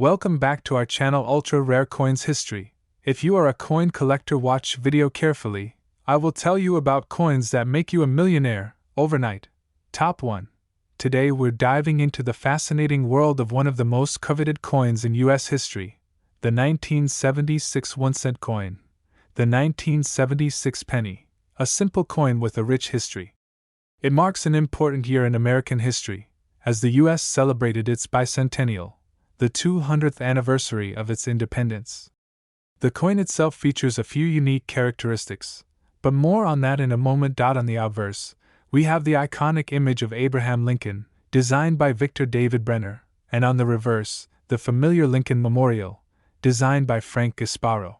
Welcome back to our channel Ultra Rare Coins History. If you are a coin collector, watch video carefully. I will tell you about coins that make you a millionaire overnight. Top 1. Today we're diving into the fascinating world of one of the most coveted coins in US history, the 1976 1-cent coin. The 1976 penny, a simple coin with a rich history. It marks an important year in American history, as the US celebrated its bicentennial, the 200th anniversary of its independence. The coin itself features a few unique characteristics, but more on that in a moment. On the obverse, we have the iconic image of Abraham Lincoln, designed by Victor David Brenner, and on the reverse, the familiar Lincoln Memorial, designed by Frank Gasparo.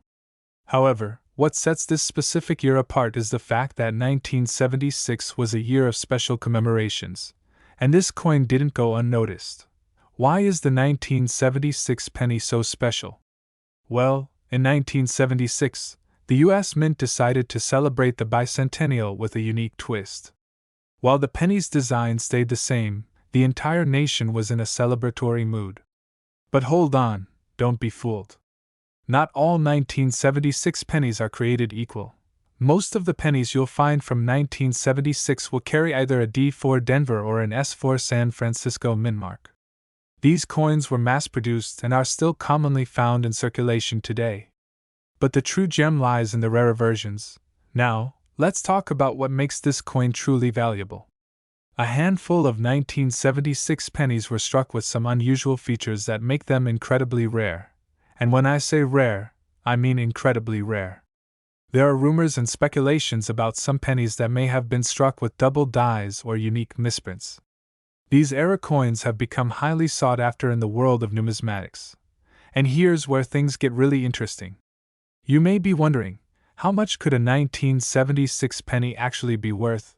However, what sets this specific year apart is the fact that 1976 was a year of special commemorations, and this coin didn't go unnoticed. Why is the 1976 penny so special? Well, in 1976, the U.S. Mint decided to celebrate the bicentennial with a unique twist. While the penny's design stayed the same, the entire nation was in a celebratory mood. But hold on, don't be fooled. Not all 1976 pennies are created equal. Most of the pennies you'll find from 1976 will carry either a D4 Denver or an S4 San Francisco mint mark. These coins were mass-produced and are still commonly found in circulation today. But the true gem lies in the rarer versions. Now, let's talk about what makes this coin truly valuable. A handful of 1976 pennies were struck with some unusual features that make them incredibly rare. And when I say rare, I mean incredibly rare. There are rumors and speculations about some pennies that may have been struck with double dies or unique misprints. These era coins have become highly sought after in the world of numismatics. And here's where things get really interesting. You may be wondering, how much could a 1976 penny actually be worth?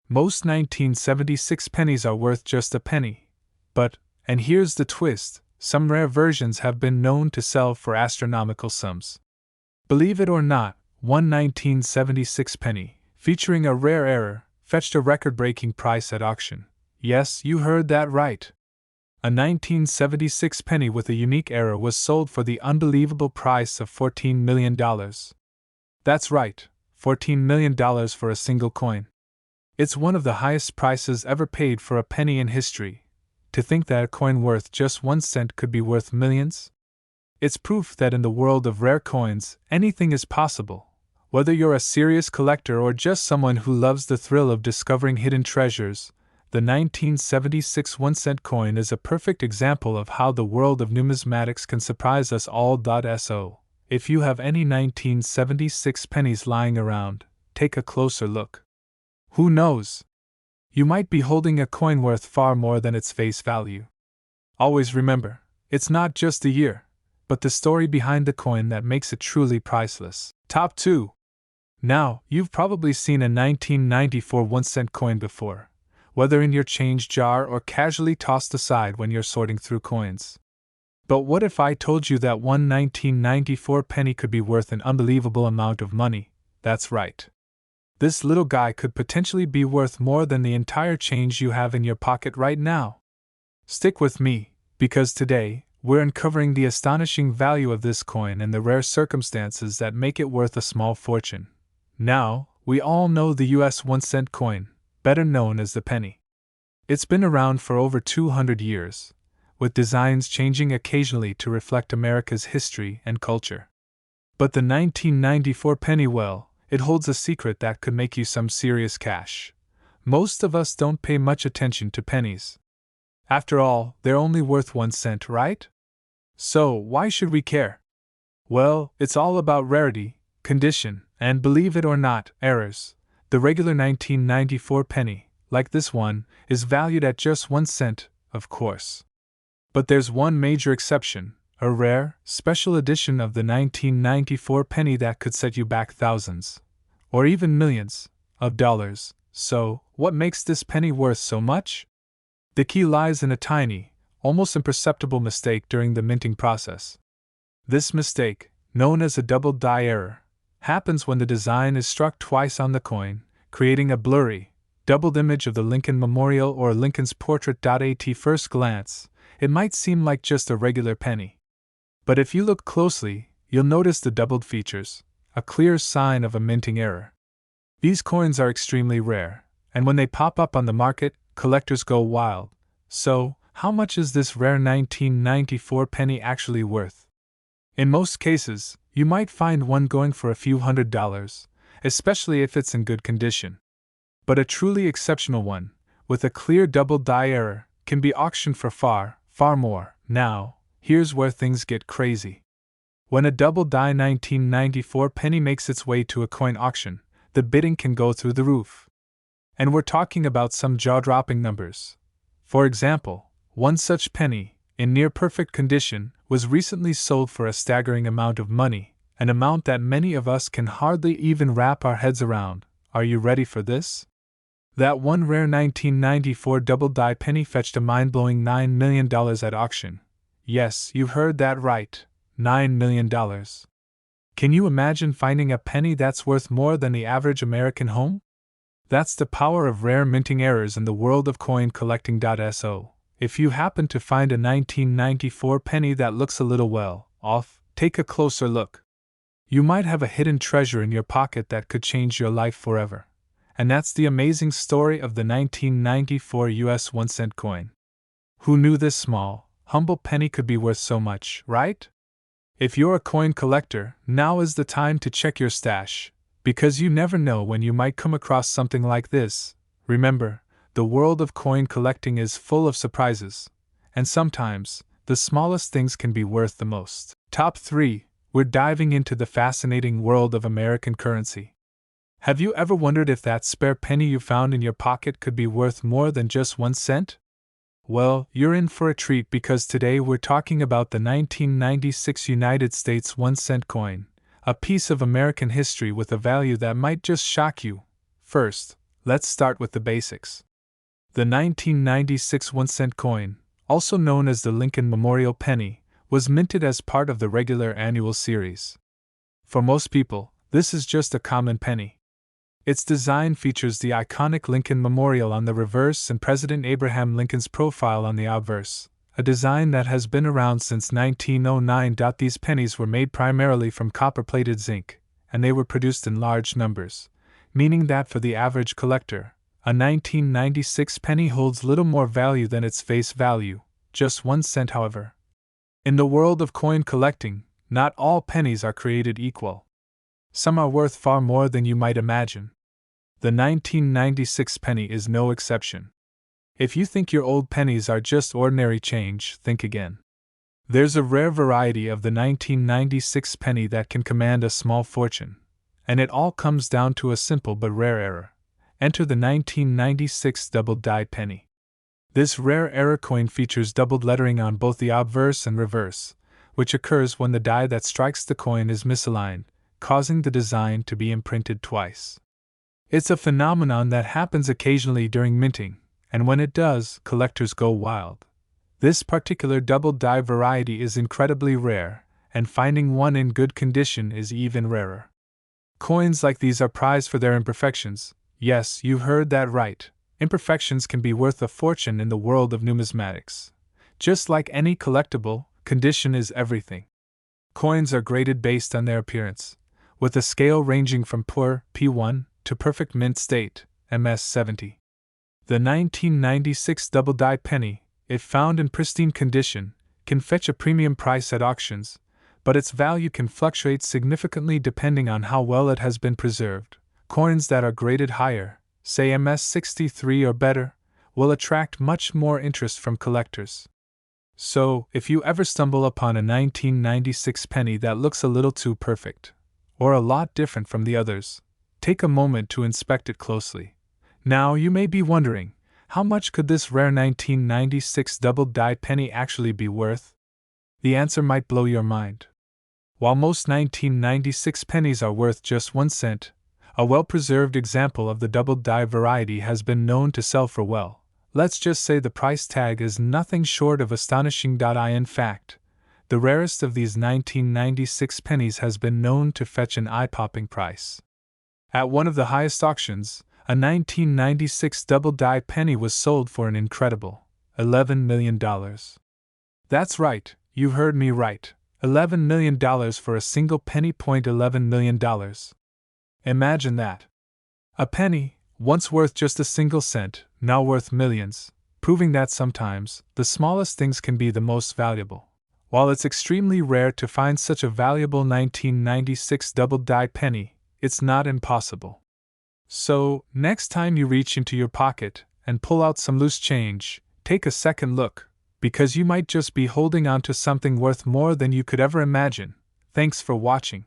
Most 1976 pennies are worth just a penny. But, and here's the twist, some rare versions have been known to sell for astronomical sums. Believe it or not, one 1976 penny, featuring a rare error, fetched a record-breaking price at auction. Yes, you heard that right. A 1976 penny with a unique error was sold for the unbelievable price of $14 million. That's right, $14 million for a single coin. It's one of the highest prices ever paid for a penny in history. To think that a coin worth just 1 cent could be worth millions? It's proof that in the world of rare coins, anything is possible. Whether you're a serious collector or just someone who loves the thrill of discovering hidden treasures, the 1976 1-cent coin is a perfect example of how the world of numismatics can surprise us all. So, if you have any 1976 pennies lying around, take a closer look. Who knows? You might be holding a coin worth far more than its face value. Always remember, it's not just the year, but the story behind the coin that makes it truly priceless. Top 2. Now, you've probably seen a 1994 1-cent coin before, whether in your change jar or casually tossed aside when you're sorting through coins. But what if I told you that one 1994 penny could be worth an unbelievable amount of money? That's right. This little guy could potentially be worth more than the entire change you have in your pocket right now. Stick with me, because today, we're uncovering the astonishing value of this coin and the rare circumstances that make it worth a small fortune. Now, we all know the US 1-cent coin, better known as the penny. It's been around for over 200 years, with designs changing occasionally to reflect America's history and culture. But the 1994 penny, well, it holds a secret that could make you some serious cash. Most of us don't pay much attention to pennies. After all, they're only worth 1 cent, right? So, why should we care? Well, it's all about rarity, condition, and believe it or not, errors. The regular 1994 penny, like this one, is valued at just 1 cent, of course. But there's one major exception, a rare, special edition of the 1994 penny that could set you back thousands, or even millions, of dollars. So, what makes this penny worth so much? The key lies in a tiny, almost imperceptible mistake during the minting process. This mistake, known as a double die error, happens when the design is struck twice on the coin, creating a blurry, doubled image of the Lincoln Memorial or Lincoln's portrait. At first glance, it might seem like just a regular penny. But if you look closely, you'll notice the doubled features, a clear sign of a minting error. These coins are extremely rare, and when they pop up on the market, collectors go wild. So, how much is this rare 1994 penny actually worth? In most cases, you might find one going for a few $100s, especially if it's in good condition. But a truly exceptional one, with a clear double die error, can be auctioned for far, far more. Now, here's where things get crazy. When a double die 1994 penny makes its way to a coin auction, the bidding can go through the roof. And we're talking about some jaw-dropping numbers. For example, one such penny, in near-perfect condition, was recently sold for a staggering amount of money, an amount that many of us can hardly even wrap our heads around. Are you ready for this? That one rare 1994 double-die penny fetched a mind-blowing $9 million at auction. Yes, you heard that right, $9 million. Can you imagine finding a penny that's worth more than the average American home? That's the power of rare minting errors in the world of coin collecting. So, if you happen to find a 1994 penny that looks a little well off, take a closer look. You might have a hidden treasure in your pocket that could change your life forever. And that's the amazing story of the 1994 US 1-cent coin. Who knew this small, humble penny could be worth so much, right? If you're a coin collector, now is the time to check your stash, because you never know when you might come across something like this. Remember, the world of coin collecting is full of surprises, and sometimes, the smallest things can be worth the most. Top 3. We're diving into the fascinating world of American currency. Have you ever wondered if that spare penny you found in your pocket could be worth more than just 1 cent? Well, you're in for a treat because today we're talking about the 1996 United States 1-cent coin, a piece of American history with a value that might just shock you. First, let's start with the basics. The 1996 1-cent coin, also known as the Lincoln Memorial Penny, was minted as part of the regular annual series. For most people, this is just a common penny. Its design features the iconic Lincoln Memorial on the reverse and President Abraham Lincoln's profile on the obverse, a design that has been around since 1909. These pennies were made primarily from copper-plated zinc, and they were produced in large numbers, meaning that for the average collector, a 1996 penny holds little more value than its face value, just 1 cent. However, in the world of coin collecting, not all pennies are created equal. Some are worth far more than you might imagine. The 1996 penny is no exception. If you think your old pennies are just ordinary change, think again. There's a rare variety of the 1996 penny that can command a small fortune, and it all comes down to a simple but rare error. Enter the 1996 double-die penny. This rare error coin features doubled lettering on both the obverse and reverse, which occurs when the die that strikes the coin is misaligned, causing the design to be imprinted twice. It's a phenomenon that happens occasionally during minting, and when it does, collectors go wild. This particular double-die variety is incredibly rare, and finding one in good condition is even rarer. Coins like these are prized for their imperfections. Yes, you heard that right. Imperfections can be worth a fortune in the world of numismatics. Just like any collectible, condition is everything. Coins are graded based on their appearance, with a scale ranging from poor, P1, to perfect mint state, MS70. The 1996 double-die penny, if found in pristine condition, can fetch a premium price at auctions, but its value can fluctuate significantly depending on how well it has been preserved. Coins that are graded higher, say MS63 or better, will attract much more interest from collectors. So, if you ever stumble upon a 1996 penny that looks a little too perfect, or a lot different from the others, take a moment to inspect it closely. Now you may be wondering, how much could this rare 1996 double-die penny actually be worth? The answer might blow your mind. While most 1996 pennies are worth just 1 cent, a well-preserved example of the double-die variety has been known to sell for well. Let's just say the price tag is nothing short of astonishing. In fact, the rarest of these 1996 pennies has been known to fetch an eye-popping price. At one of the highest auctions, a 1996 double-die penny was sold for an incredible $11 million. That's right, you heard me right. $11 million for a single penny. $11 million. Imagine that. A penny, once worth just a single cent, now worth millions, proving that sometimes the smallest things can be the most valuable. While it's extremely rare to find such a valuable 1996 double-die penny, it's not impossible. So, next time you reach into your pocket and pull out some loose change, take a second look, because you might just be holding on to something worth more than you could ever imagine. Thanks for watching.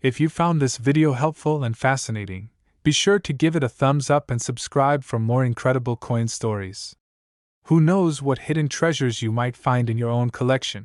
If you found this video helpful and fascinating, be sure to give it a thumbs up and subscribe for more incredible coin stories. Who knows what hidden treasures you might find in your own collection?